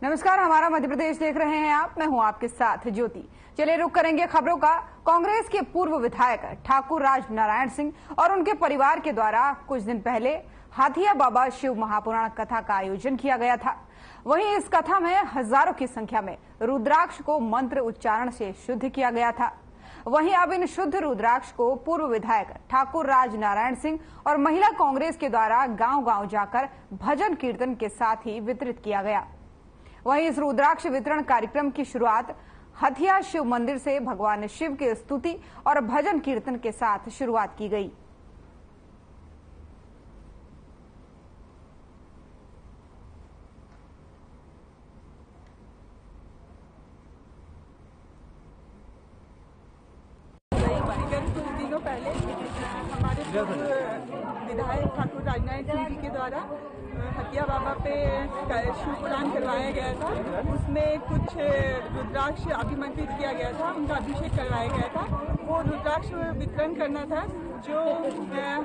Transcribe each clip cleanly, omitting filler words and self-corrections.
नमस्कार, हमारा मध्य प्रदेश देख रहे हैं आप। मैं हूं आपके साथ ज्योति। चलिए रुक करेंगे खबरों का। कांग्रेस के पूर्व विधायक ठाकुर राज नारायण सिंह और उनके परिवार के द्वारा कुछ दिन पहले हाथिया बाबा शिव महापुराण कथा का आयोजन किया गया था। वहीं इस कथा में हजारों की संख्या में रुद्राक्ष को मंत्र उच्चारण से शुद्ध किया गया था। वहीं अब इन शुद्ध रुद्राक्ष को पूर्व विधायक ठाकुर राज नारायण सिंह और महिला कांग्रेस के द्वारा गांव-गांव जाकर भजन कीर्तन के साथ ही वितरित किया गया। वहीं इस रुद्राक्ष वितरण कार्यक्रम की शुरुआत हथिया शिव मंदिर से भगवान शिव की स्तुति और भजन कीर्तन के साथ शुरुआत की गई। कुछ दिनों पहले हमारे विधायक ठाकुर राजनारायण सिंह जी के द्वारा हथिया बाबा पे शिव पुराण करवाया गया था। उसमें कुछ रुद्राक्ष अभिमंत्रित किया गया था, उनका अभिषेक करवाया गया था। वो रुद्राक्ष वितरण करना था जो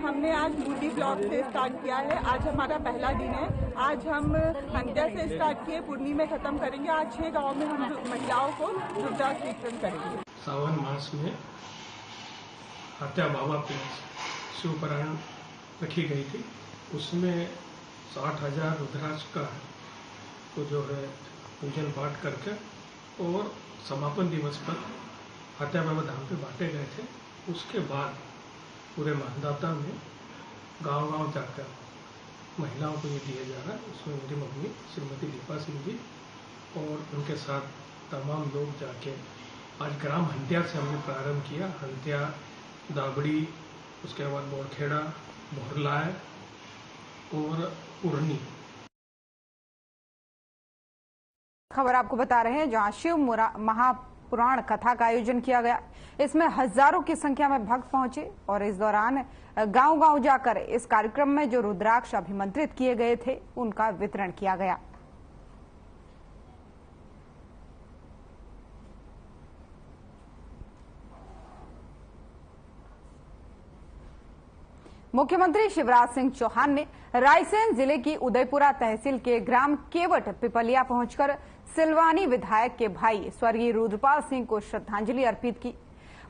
हमने आज बूटी ब्लॉक से स्टार्ट किया है। आज हमारा पहला दिन है। आज हम हंडिया से स्टार्ट किए, पूर्णी में खत्म करेंगे। आज 6 गाँव में हम महिलाओं को रुद्राक्ष वितरण करेंगे। सावन मास में हत्या बाबा पे शिव पुराण रखी गई थी। उसमें 60,000 रुद्राक्ष का तो जो है पूजन पाठ करके और समापन दिवस पर हत्या बाबा धाम पे बांटे गए थे। उसके बाद पूरे मतदाता में गांव-गांव जाकर महिलाओं को ये दिया जा रहा है। उसमें मेरी मम्मी श्रीमती दीपा सिंह जी और उनके साथ तमाम लोग जाके आज ग्राम हंडिया से हमने प्रारंभ किया। हंडिया, दाबड़ी, उसके बाद बोरखेड़ा, भोरलाय और पूर्णी। खबर आपको बता रहे हैं जहां शिव महापुराण कथा का आयोजन किया गया। इसमें हजारों की संख्या में भक्त पहुंचे और इस दौरान गांव-गांव जाकर इस कार्यक्रम में जो रुद्राक्ष अभिमंत्रित किए गए थे उनका वितरण किया गया। मुख्यमंत्री शिवराज सिंह चौहान ने रायसेन जिले की उदयपुरा तहसील के ग्राम केवट पिपलिया पहुंचकर सिलवानी विधायक के भाई स्वर्गीय रुद्रपाल सिंह को श्रद्धांजलि अर्पित की।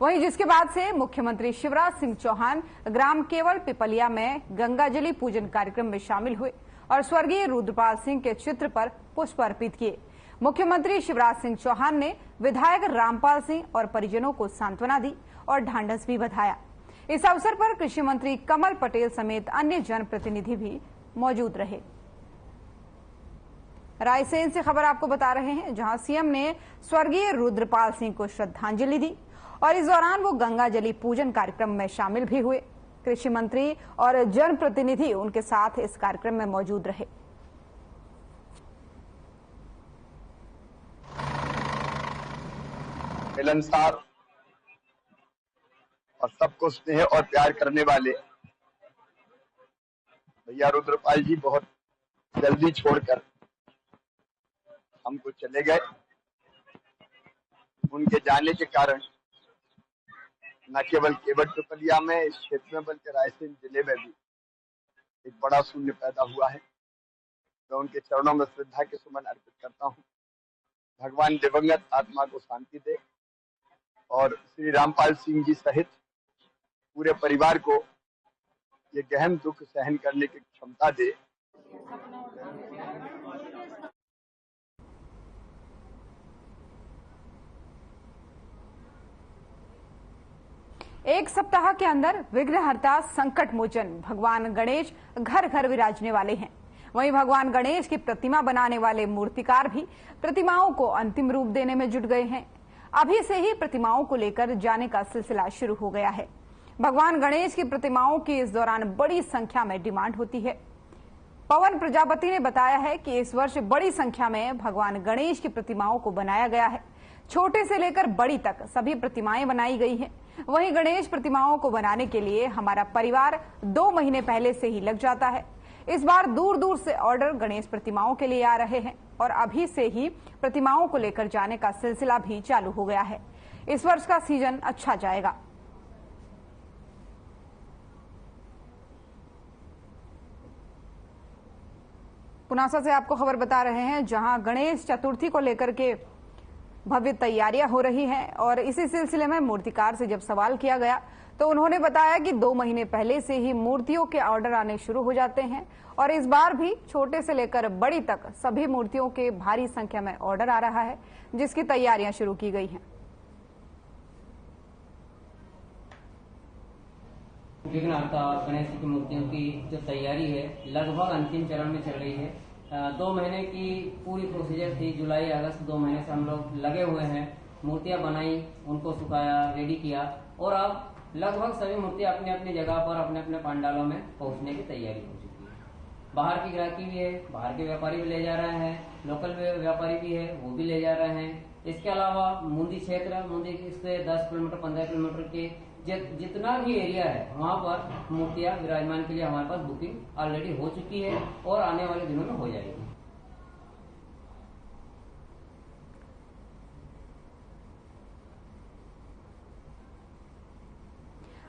वहीं जिसके बाद से मुख्यमंत्री शिवराज सिंह चौहान ग्राम केवट पिपलिया में गंगाजलि पूजन कार्यक्रम में शामिल हुए और स्वर्गीय रुद्रपाल सिंह के चित्र पर पुष्प अर्पित किए। मुख्यमंत्री शिवराज सिंह चौहान ने विधायक रामपाल सिंह और परिजनों को सांत्वना दी और ढांढस भी बधाया। इस अवसर पर कृषि मंत्री कमल पटेल समेत अन्य जनप्रतिनिधि भी मौजूद रहे। रायसेन से खबर आपको बता रहे हैं जहां सीएम ने स्वर्गीय रुद्रपाल सिंह को श्रद्धांजलि दी और इस दौरान वो गंगाजलि पूजन कार्यक्रम में शामिल भी हुए। कृषि मंत्री और जनप्रतिनिधि उनके साथ इस कार्यक्रम में मौजूद रहे। मिलनसार और सबको स्नेह और प्यार करने वाले भैया रुद्रपाल जी बहुत जल्दी छोड़कर हमको चले गए। उनके जाने के कारण न केवल केवट पिपलिया में, इस क्षेत्र में, बल्कि रायसेन जिले में भी एक बड़ा शून्य पैदा हुआ है। मैं उनके चरणों में श्रद्धा के सुमन अर्पित करता हूँ। भगवान दिवंगत आत्मा को शांति दे और श्री रामपाल सिंह जी सहित पूरे परिवार को ये गहन दुख सहन करने की क्षमता दे। एक सप्ताह के अंदर विघ्नहर्ता संकट मोचन भगवान गणेश घर घर विराजने वाले हैं। वहीं भगवान गणेश की प्रतिमा बनाने वाले मूर्तिकार भी प्रतिमाओं को अंतिम रूप देने में जुट गए हैं। अभी से ही प्रतिमाओं को लेकर जाने का सिलसिला शुरू हो गया है। भगवान गणेश की प्रतिमाओं की इस दौरान बड़ी संख्या में डिमांड होती है। पवन प्रजापति ने बताया है कि इस वर्ष बड़ी संख्या में भगवान गणेश की प्रतिमाओं को बनाया गया है। छोटे से लेकर बड़ी तक सभी प्रतिमाएं बनाई गई हैं। वहीं गणेश प्रतिमाओं को बनाने के लिए हमारा परिवार 2 महीने पहले से ही लग जाता है। इस बार दूर दूर से ऑर्डर गणेश प्रतिमाओं के लिए आ रहे हैं और अभी से ही प्रतिमाओं को लेकर जाने का सिलसिला भी चालू हो गया है। इस वर्ष का सीजन अच्छा जाएगा। पुनासा से आपको खबर बता रहे हैं, जहां गणेश चतुर्थी को लेकर के भव्य तैयारियां हो रही हैं और इसी सिलसिले में मूर्तिकार से जब सवाल किया गया तो उन्होंने बताया कि 2 महीने पहले से ही मूर्तियों के ऑर्डर आने शुरू हो जाते हैं और इस बार भी छोटे से लेकर बड़ी तक सभी मूर्तियों के भारी संख्या में ऑर्डर आ रहा है, जिसकी तैयारियां शुरू की गई हैं। विघ्नहर्ता गणेश जी की मूर्तियों की जो तैयारी है लगभग अंतिम चरण में चल रही है। 2 महीने की पूरी प्रोसीजर थी, जुलाई अगस्त 2 महीने से हम लोग लगे हुए हैं। मूर्तियां बनाई, उनको सुखाया, रेडी किया और अब लगभग सभी मूर्तियां अपने अपनी जगह पर अपने अपने पंडालों में पहुंचने की तैयारी हो चुकी है। बाहर की ग्राहकी भी है, बाहर के व्यापारी भी ले जा रहे हैं, लोकल व्यापारी भी है वो भी ले जा रहे हैं। इसके अलावा मुंदी क्षेत्र, मुंदी से 10 किलोमीटर 15 किलोमीटर के जितना भी एरिया है वहाँ पर मूर्तियां विराजमान के लिए हमारे पास बुकिंग ऑलरेडी हो चुकी है और आने वाले दिनों में हो जाएगी।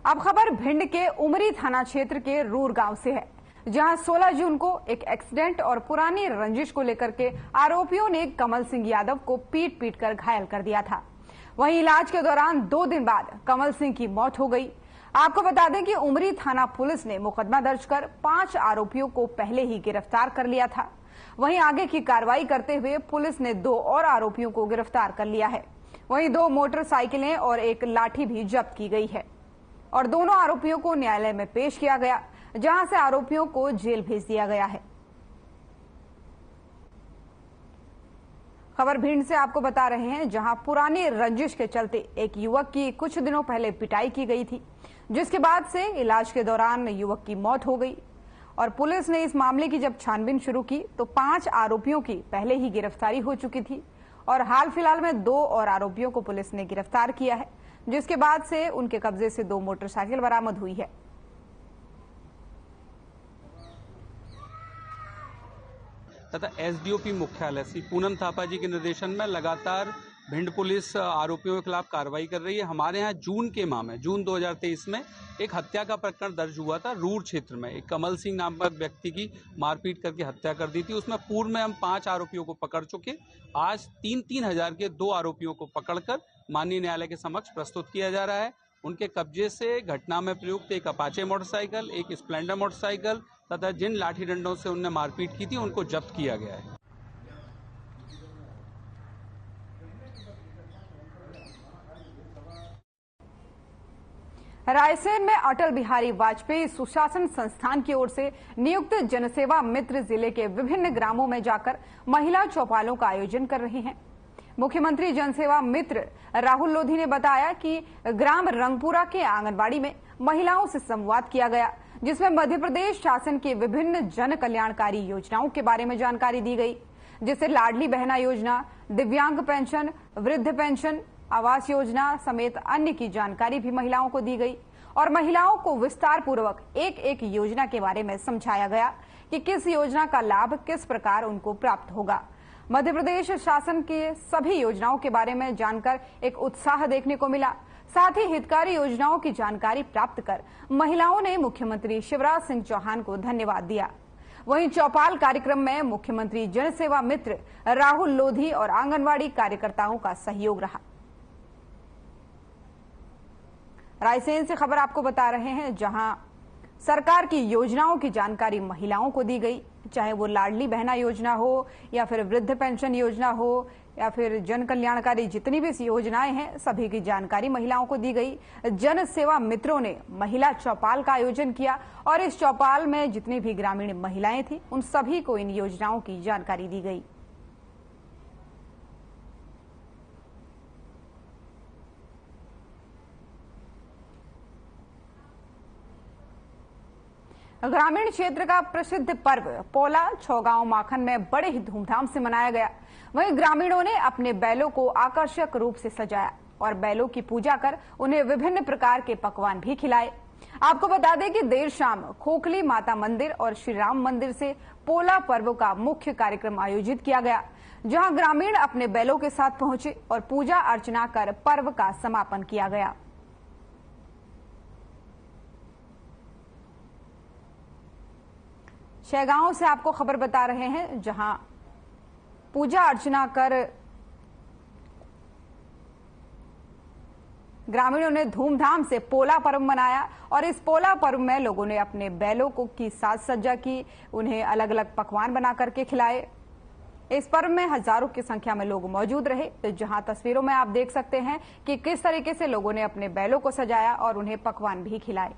अब खबर भिंड के उमरी थाना क्षेत्र के रूर गांव से है, जहां 16 जून को एक एक्सीडेंट और पुरानी रंजिश को लेकर के आरोपियों ने कमल सिंह यादव को पीट कर घायल कर दिया था। वहीं इलाज के दौरान 2 दिन बाद कमल सिंह की मौत हो गई। आपको बता दें कि उमरी थाना पुलिस ने मुकदमा दर्ज कर 5 आरोपियों को पहले ही गिरफ्तार कर लिया था। वहीं आगे की कार्रवाई करते हुए पुलिस ने 2 और आरोपियों को गिरफ्तार कर लिया है। वहीं 2 मोटरसाइकिलें और एक लाठी भी जब्त की गई है और दोनों आरोपियों को न्यायालय में पेश किया गया, जहां से आरोपियों को जेल भेज दिया गया है। खबर भिंड से आपको बता रहे हैं, जहां पुरानी रंजिश के चलते एक युवक की कुछ दिनों पहले पिटाई की गई थी, जिसके बाद से इलाज के दौरान युवक की मौत हो गई और पुलिस ने इस मामले की जब छानबीन शुरू की तो 5 आरोपियों की पहले ही गिरफ्तारी हो चुकी थी और हाल फिलहाल में 2 और आरोपियों को पुलिस ने गिरफ्तार किया है, जिसके बाद से उनके कब्जे से 2 मोटरसाइकिल बरामद हुई है। तथा एसडीओपी मुख्यालय श्री पूनम थापा जी के निर्देशन में लगातार भिंड पुलिस आरोपियों के खिलाफ कार्रवाई कर रही है। हमारे यहाँ जून के माह में, जून 2023 में एक हत्या का प्रकरण दर्ज हुआ था रूर क्षेत्र में। एक कमल सिंह नामक व्यक्ति की मारपीट करके हत्या कर दी थी। उसमें पूर्व में हम 5 आरोपियों को पकड़ चुके। आज 3-3 हजार के 2 आरोपियों को पकड़कर माननीय न्यायालय के समक्ष प्रस्तुत किया जा रहा है। उनके कब्जे से घटना में प्रयुक्त एक अपाचे मोटरसाइकिल, एक स्प्लेंडर मोटरसाइकिल तथा जिन लाठी डंडों से उनने मारपीट की थी उनको जब्त किया गया है। रायसेन में अटल बिहारी वाजपेयी सुशासन संस्थान की ओर से नियुक्त जनसेवा मित्र जिले के विभिन्न ग्रामों में जाकर महिला चौपालों का आयोजन कर रहे हैं। मुख्यमंत्री जनसेवा मित्र राहुल लोधी ने बताया कि ग्राम रंगपुरा के आंगनबाड़ी में महिलाओं से संवाद किया गया, जिसमें मध्य प्रदेश शासन की विभिन्न जन कल्याणकारी योजनाओं के बारे में जानकारी दी गई, जिससे लाडली बहना योजना, दिव्यांग पेंशन, वृद्ध पेंशन, आवास योजना समेत अन्य की जानकारी भी महिलाओं को दी गई और महिलाओं को विस्तार पूर्वक एक योजना के बारे में समझाया गया कि किस योजना का लाभ किस प्रकार उनको प्राप्त होगा। मध्य प्रदेश शासन के सभी योजनाओं के बारे में जानकर एक उत्साह देखने को मिला। साथ ही हितकारी योजनाओं की जानकारी प्राप्त कर महिलाओं ने मुख्यमंत्री शिवराज सिंह चौहान को धन्यवाद दिया। वहीं चौपाल कार्यक्रम में मुख्यमंत्री जनसेवा मित्र राहुल लोधी और आंगनवाड़ी कार्यकर्ताओं का सहयोग रहा। रायसेन से खबर आपको बता रहे हैं, जहां सरकार की योजनाओं की जानकारी महिलाओं को दी गई, चाहे वो लाडली बहना योजना हो या फिर वृद्ध पेंशन योजना हो या फिर जन कल्याणकारी जितनी भी योजनाएं हैं, सभी की जानकारी महिलाओं को दी गई। जन सेवा मित्रों ने महिला चौपाल का आयोजन किया और इस चौपाल में जितनी भी ग्रामीण महिलाएं थी उन सभी को इन योजनाओं की जानकारी दी गई। ग्रामीण क्षेत्र का प्रसिद्ध पर्व पोला छौगांव माखन में बड़े ही धूमधाम से मनाया गया। वहीं ग्रामीणों ने अपने बैलों को आकर्षक रूप से सजाया और बैलों की पूजा कर उन्हें विभिन्न प्रकार के पकवान भी खिलाए। आपको बता दें कि देर शाम खोखली माता मंदिर और श्री राम मंदिर से पोला पर्व का मुख्य कार्यक्रम आयोजित किया गया, जहां ग्रामीण अपने बैलों के साथ पहुंचे और पूजा अर्चना कर पर्व का समापन किया गया। छैगांव से आपको खबर बता रहे हैं, जहां पूजा अर्चना कर ग्रामीणों ने धूमधाम से पोला पर्व मनाया और इस पोला पर्व में लोगों ने अपने बैलों को की साज सज्जा की, उन्हें अलग अलग पकवान बना करके खिलाए। इस पर्व में हजारों की संख्या में लोग मौजूद रहे, तो जहां तस्वीरों में आप देख सकते हैं कि किस तरीके से लोगों ने अपने बैलों को सजाया और उन्हें पकवान भी खिलाए।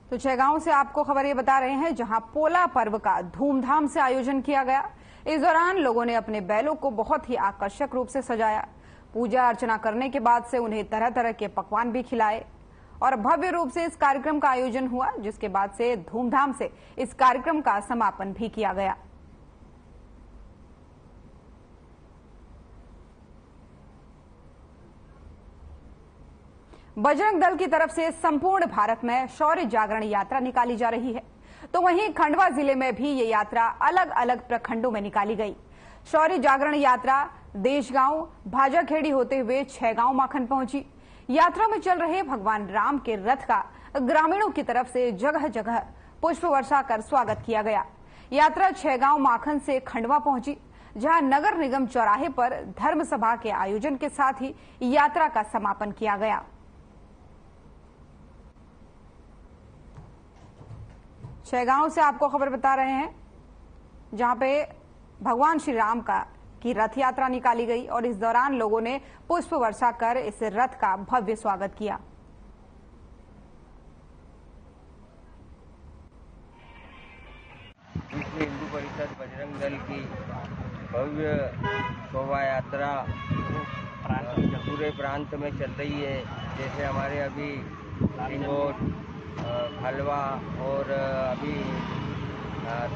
तो छैगांव से आपको खबर ये बता रहे हैं, जहां पोला पर्व का धूमधाम से आयोजन किया गया। इस दौरान लोगों ने अपने बैलों को बहुत ही आकर्षक रूप से सजाया। पूजा अर्चना करने के बाद से उन्हें तरह तरह के पकवान भी खिलाए और भव्य रूप से इस कार्यक्रम का आयोजन हुआ, जिसके बाद से धूमधाम से इस कार्यक्रम का समापन भी किया गया। बजरंग दल की तरफ से संपूर्ण भारत में शौर्य जागरण यात्रा निकाली जा रही है, तो वहीं खंडवा जिले में भी ये यात्रा अलग अलग प्रखंडों में निकाली गई। शौर्य जागरण यात्रा देशगांव भाजाखेड़ी होते हुए छैगांव माखन पहुंची। यात्रा में चल रहे भगवान राम के रथ का ग्रामीणों की तरफ से जगह जगह पुष्प वर्षा कर स्वागत किया गया। यात्रा छैगांव माखन से खंडवा पहुंची, जहां नगर निगम चौराहे पर धर्म सभा के आयोजन के साथ ही यात्रा का समापन किया गया। छैगांव से आपको खबर बता रहे हैं, जहां पे भगवान श्री राम की रथ यात्रा निकाली गई और इस दौरान लोगों ने पुष्प वर्षा कर इस रथ का भव्य स्वागत किया। विश्व हिंदू परिषद बजरंग दल की भव्य शोभा यात्रा पूरे प्रांत में चल रही है। जैसे हमारे अभी सिंगोट, खलवा और अभी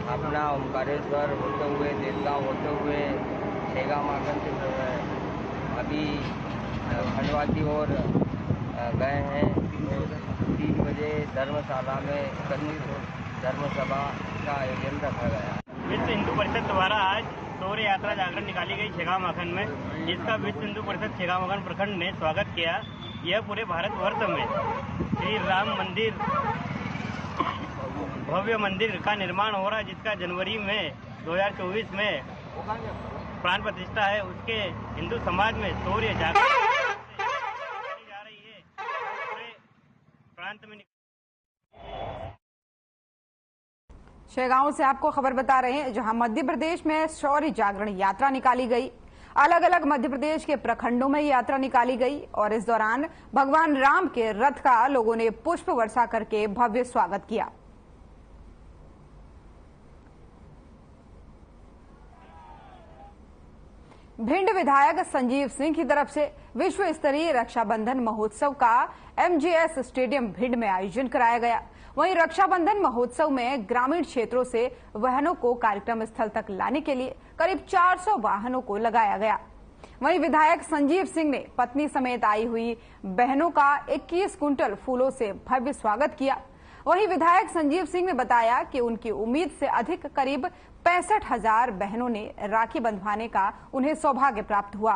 थापना, ओमकारेश्वर होते हुए, देवगांव होते हुए छैगांव माखन से अभी खंडवा की ओर गए हैं। 3 बजे धर्मशाला में धर्म सभा का आयोजन रखा गया। विश्व हिंदू परिषद द्वारा आज शौर्य यात्रा जागरण निकाली गई छैगांव माखन में, जिसका विश्व हिंदू परिषद छैगांव माखन प्रखंड ने स्वागत किया। यह पूरे भारतवर्ष में श्री राम मंदिर, भव्य मंदिर का निर्माण हो रहा है, जिसका जनवरी में 2024 में प्राण प्रतिष्ठा है। उसके हिंदू समाज में शौर्य जागरण जा रही है। पूरे प्रांत में छैगांव से आपको खबर बता रहे हैं, जहां मध्य प्रदेश में शौर्य जागरण यात्रा निकाली गई। अलग अलग मध्य प्रदेश के प्रखंडों में यात्रा निकाली गई और इस दौरान भगवान राम के रथ का लोगों ने पुष्प वर्षा करके भव्य स्वागत किया। भिंड विधायक संजीव सिंह की तरफ से विश्व स्तरीय रक्षाबंधन महोत्सव का एमजीएस स्टेडियम भिंड में आयोजन कराया गया। वहीं रक्षाबंधन महोत्सव में ग्रामीण क्षेत्रों से वाहनों को कार्यक्रम स्थल तक लाने के लिए करीब 400 वाहनों को लगाया गया। वहीं विधायक संजीव सिंह ने पत्नी समेत आई हुई बहनों का 21 कुंटल फूलों से भव्य स्वागत किया। वहीं विधायक संजीव सिंह ने बताया कि उनकी उम्मीद से अधिक करीब 65,000 बहनों ने राखी बंधवाने का उन्हें सौभाग्य प्राप्त हुआ।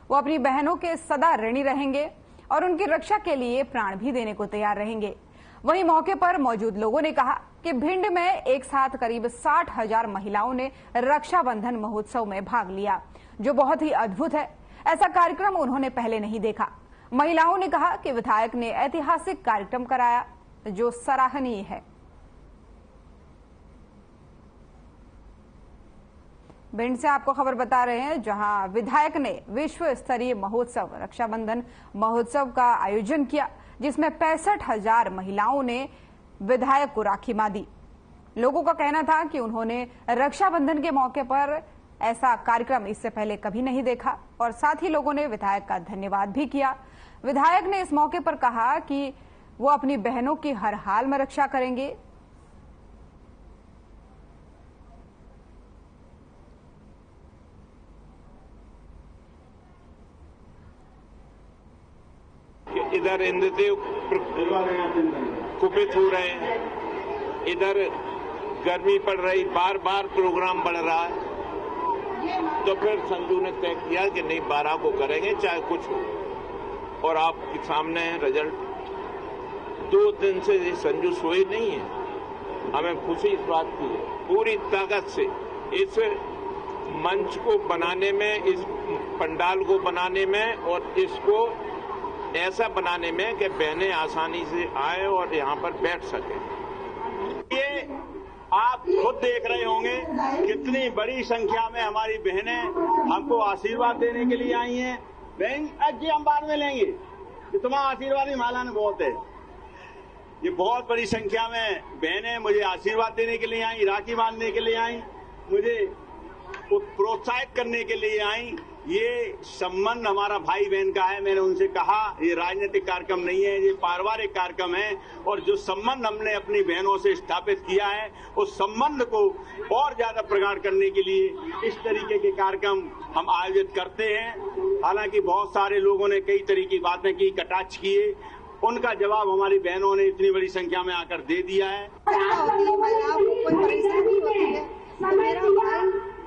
वो अपनी बहनों के सदा ऋणी रहेंगे और उनकी रक्षा के लिए प्राण भी देने को तैयार रहेंगे। वहीं मौके पर मौजूद लोगों ने कहा कि भिंड में एक साथ करीब 60,000 महिलाओं ने रक्षाबंधन महोत्सव में भाग लिया, जो बहुत ही अद्भुत है। ऐसा कार्यक्रम उन्होंने पहले नहीं देखा। महिलाओं ने कहा कि विधायक ने ऐतिहासिक कार्यक्रम कराया, जो सराहनीय है। भिंड से आपको खबर बता रहे हैं, जहां विधायक ने विश्व स्तरीय महोत्सव रक्षाबंधन महोत्सव का आयोजन किया, जिसमें 65,000 महिलाओं ने विधायक को राखी बांधी। लोगों का कहना था कि उन्होंने रक्षाबंधन के मौके पर ऐसा कार्यक्रम इससे पहले कभी नहीं देखा और साथ ही लोगों ने विधायक का धन्यवाद भी किया। विधायक ने इस मौके पर कहा कि वो अपनी बहनों की हर हाल में रक्षा करेंगे। इधर इंद्रदेव कुपित हो रहे हैं, इधर गर्मी पड़ रही, बार बार प्रोग्राम बढ़ रहा है। तो फिर संजू ने तय किया कि नहीं, 12 को करेंगे चाहे कुछ हो। और आपके सामने है रिजल्ट। 2 दिन से संजू सोए नहीं है। हमें खुशी इस बात की है, पूरी ताकत से इस मंच को बनाने में, इस पंडाल को बनाने में और इसको ऐसा बनाने में कि बहनें आसानी से आए और यहाँ पर बैठ सकें। ये आप खुद देख रहे होंगे कितनी बड़ी संख्या में हमारी बहनें हमको आशीर्वाद देने के लिए आई हैं। बहन जी हम बाद में लेंगे, तुम्हारा आशीर्वाद ही मालाना बहुत है। ये बहुत बड़ी संख्या में बहनें मुझे आशीर्वाद देने के लिए आई, राखी बांधने के लिए आई, मुझे प्रोत्साहित करने के लिए आई। ये संबंध हमारा भाई बहन का है। मैंने उनसे कहा ये राजनीतिक कार्यक्रम नहीं है, ये पारिवारिक कार्यक्रम है। और जो संबंध हमने अपनी बहनों से स्थापित किया है, उस संबंध को और ज्यादा प्रगाढ़ करने के लिए इस तरीके के कार्यक्रम हम आयोजित करते हैं। हालांकि बहुत सारे लोगों ने कई तरह की बातें की, कटाक्ष किए, उनका जवाब हमारी बहनों ने इतनी बड़ी संख्या में आकर दे दिया है।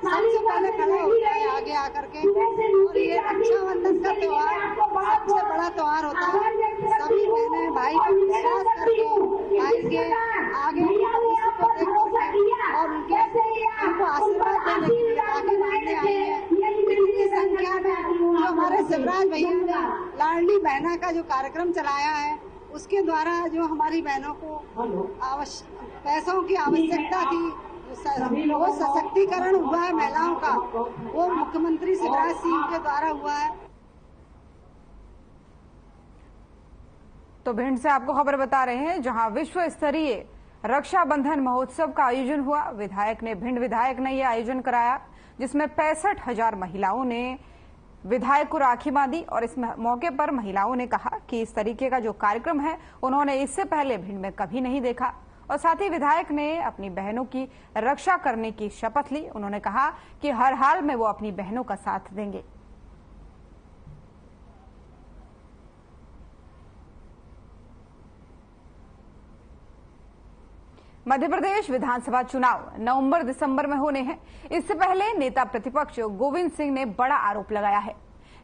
सबसे पहले खड़ा होता है आगे आकर के। और ये रक्षाबंधन का त्योहार सबसे बड़ा त्योहार होता है। सभी बहनें भाई का विश्वास करके भाई के आगे को देख और उनको आशीर्वाद देने के लिए राखी बांधने आई है। इतनी संख्या में जो हमारे शिवराज भैया ने लाडली बहना का जो कार्यक्रम चलाया है, उसके द्वारा जो हमारी बहनों को पैसों की आवश्यकता थी, वो सशक्तिकरण हुआ है महिलाओं का, वो मुख्यमंत्री शिवराज सिंह के द्वारा हुआ है। तो भिंड से आपको खबर बता रहे हैं, जहां विश्व स्तरीय रक्षाबंधन महोत्सव का आयोजन हुआ। भिंड विधायक ने यह आयोजन कराया, जिसमें 65,000 महिलाओं ने विधायक को राखी बांधी। और इस मौके पर महिलाओं ने कहा कि इस तरीके का जो कार्यक्रम है, उन्होंने इससे पहले भिंड में कभी नहीं देखा। और साथ ही विधायक ने अपनी बहनों की रक्षा करने की शपथ ली। उन्होंने कहा कि हर हाल में वो अपनी बहनों का साथ देंगे। मध्य प्रदेश विधानसभा चुनाव नवंबर-दिसंबर में होने हैं। इससे पहले नेता प्रतिपक्ष गोविंद सिंह ने बड़ा आरोप लगाया है।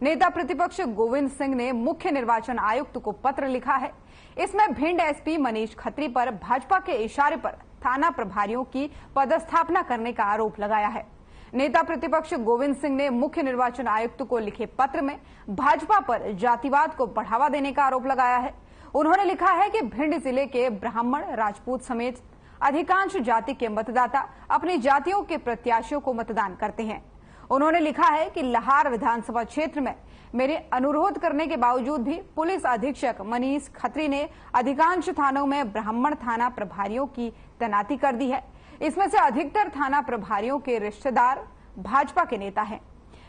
नेता प्रतिपक्ष गोविंद सिंह ने मुख्य निर्वाचन आयुक्त को पत्र लिखा है। इसमें भिंड एसपी मनीष खत्री पर भाजपा के इशारे पर थाना प्रभारियों की पदस्थापना करने का आरोप लगाया है। नेता प्रतिपक्ष गोविंद सिंह ने मुख्य निर्वाचन आयुक्त को लिखे पत्र में भाजपा पर जातिवाद को बढ़ावा देने का आरोप लगाया है। उन्होंने लिखा है कि भिंड जिले के ब्राह्मण, राजपूत समेत अधिकांश जाति के मतदाता अपनी जातियों के प्रत्याशियों को मतदान करते हैं। उन्होंने लिखा है कि लाहार विधानसभा क्षेत्र में मेरे अनुरोध करने के बावजूद भी पुलिस अधीक्षक मनीष खत्री ने अधिकांश थानों में ब्राह्मण थाना प्रभारियों की तैनाती कर दी है। इसमें से अधिकतर थाना प्रभारियों के रिश्तेदार भाजपा के नेता हैं।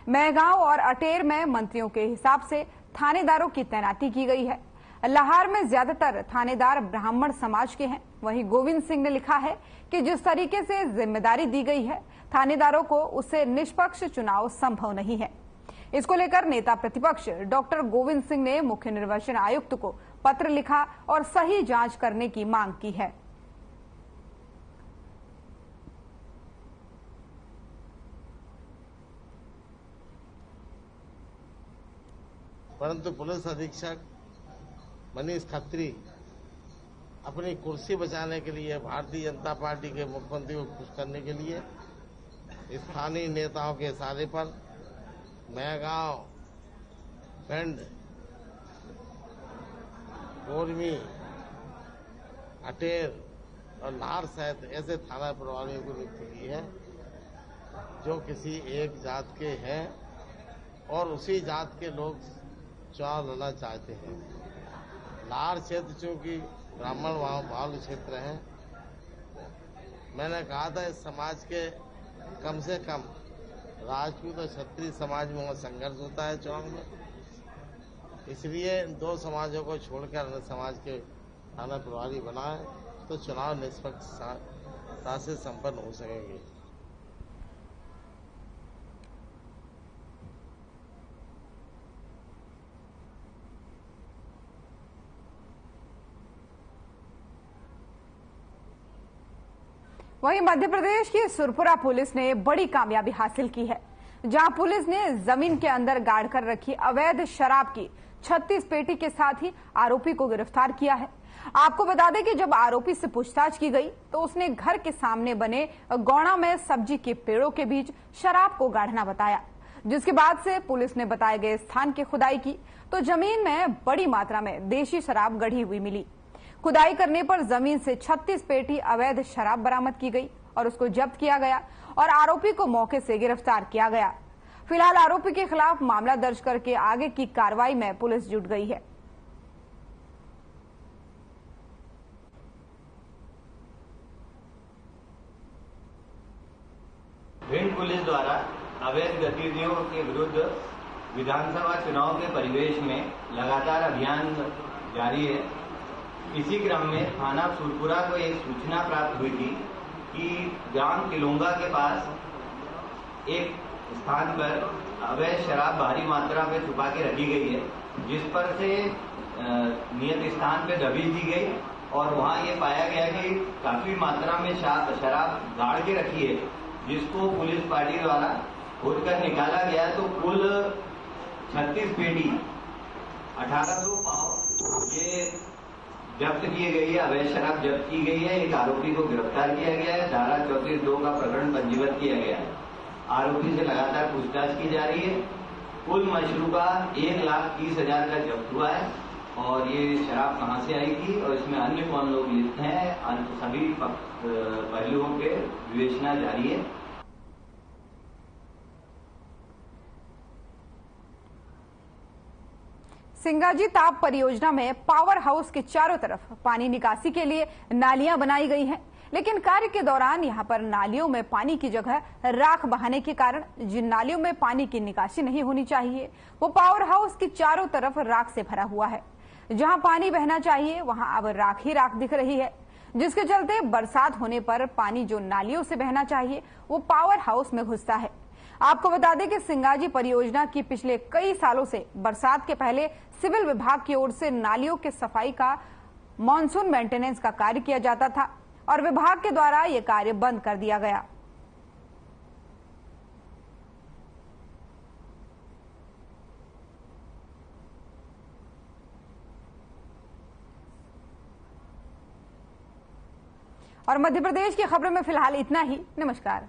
मैगांव और अटेर में मंत्रियों के हिसाब से थानेदारों की तैनाती की गई है। लाहार में ज्यादातर थानेदार ब्राह्मण समाज के हैं। वहीं गोविंद सिंह ने लिखा है कि जिस तरीके से जिम्मेदारी दी गई है थानेदारों को, उससे निष्पक्ष चुनाव संभव नहीं है। इसको लेकर नेता प्रतिपक्ष डॉक्टर गोविंद सिंह ने मुख्य निर्वाचन आयुक्त को पत्र लिखा और सही जांच करने की मांग की है। परंतु पुलिस अधीक्षक मनीष खत्री अपनी कुर्सी बचाने के लिए, भारतीय जनता पार्टी के मुख्यमंत्री को खुश करने के लिए स्थानीय नेताओं के इशारे पर मैगांव, भिंड, कोरमी, अटेर और लाहार सहित ऐसे थाना प्रभारियों को नियुक्त की है जो किसी एक जात के हैं और उसी जात के लोग चुनाव लड़ना चाहते हैं। लाहार क्षेत्र चूंकि ब्राह्मण बाहुल्य क्षेत्र है, मैंने कहा था इस समाज के कम से कम राजपूत और क्षत्रिय समाज में संघर्ष होता है चुनाव में, इसलिए इन दो समाजों को छोड़कर अन्य समाज के थाना प्रभारी बनाए तो चुनाव निष्पक्षता से संपन्न हो सकेंगे। वहीं मध्य प्रदेश की सुरपुरा पुलिस ने बड़ी कामयाबी हासिल की है, जहां पुलिस ने जमीन के अंदर गाड़ कर रखी अवैध शराब की 36 पेटी के साथ ही आरोपी को गिरफ्तार किया है। आपको बता दें कि जब आरोपी से पूछताछ की गई तो उसने घर के सामने बने गौड़ा में सब्जी के पेड़ों के बीच शराब को गाड़ना बताया, जिसके बाद से पुलिस ने बताए गए स्थान की खुदाई की तो जमीन में बड़ी मात्रा में देशी शराब गढ़ी हुई मिली। खुदाई करने पर जमीन से 36 पेटी अवैध शराब बरामद की गई और उसको जब्त किया गया और आरोपी को मौके से गिरफ्तार किया गया। फिलहाल आरोपी के खिलाफ मामला दर्ज करके आगे की कार्रवाई में पुलिस जुट गई है। भिंड पुलिस द्वारा अवैध गतिविधियों के विरुद्ध विधानसभा चुनाव के परिवेश में लगातार अभियान जारी है। इसी क्रम में थाना सुरपुरा को एक सूचना प्राप्त हुई थी कि ग्राम किलोंगा के पास एक स्थान पर अवैध शराब भारी मात्रा में छुपा के रखी गई है, जिस पर से नियत स्थान पर दबिश दी गई और वहां ये पाया गया कि काफी मात्रा में शराब गाड़ के रखी है, जिसको पुलिस पार्टी द्वारा खोद कर निकाला गया तो कुल 36 पेटी 1800 पाव ये जब्त की गई है। अवैध शराब जब्त की गई है। एक आरोपी को गिरफ्तार किया गया है। धारा 34(2) का प्रकरण पंजीबद्ध किया गया है। आरोपी से लगातार पूछताछ की जा रही है। कुल मशरूबा 1,30,000 का जब्त हुआ है और ये शराब कहां से आई थी और इसमें अन्य कौन लोग लिप्त हैं, सभी पहलुओं के विवेचना जारी है। सिंगाजी ताप परियोजना में पावर हाउस के चारों तरफ पानी निकासी के लिए नालियां बनाई गई हैं, लेकिन कार्य के दौरान यहां पर नालियों में पानी की जगह राख बहाने के कारण जिन नालियों में पानी की निकासी नहीं होनी चाहिए वो पावर हाउस की चारों तरफ राख से भरा हुआ है। जहां पानी बहना चाहिए वहां अब राख ही राख दिख रही है, जिसके चलते बरसात होने पर पानी जो नालियों से बहना चाहिए वो पावर हाउस में घुसता है। आपको बता दें कि सिंगाजी परियोजना की पिछले कई सालों से बरसात के पहले सिविल विभाग की ओर से नालियों के सफाई का मॉनसून मेंटेनेंस का कार्य किया जाता था और विभाग के द्वारा यह कार्य बंद कर दिया गया। और मध्य प्रदेश की खबरों में फिलहाल इतना ही। नमस्कार।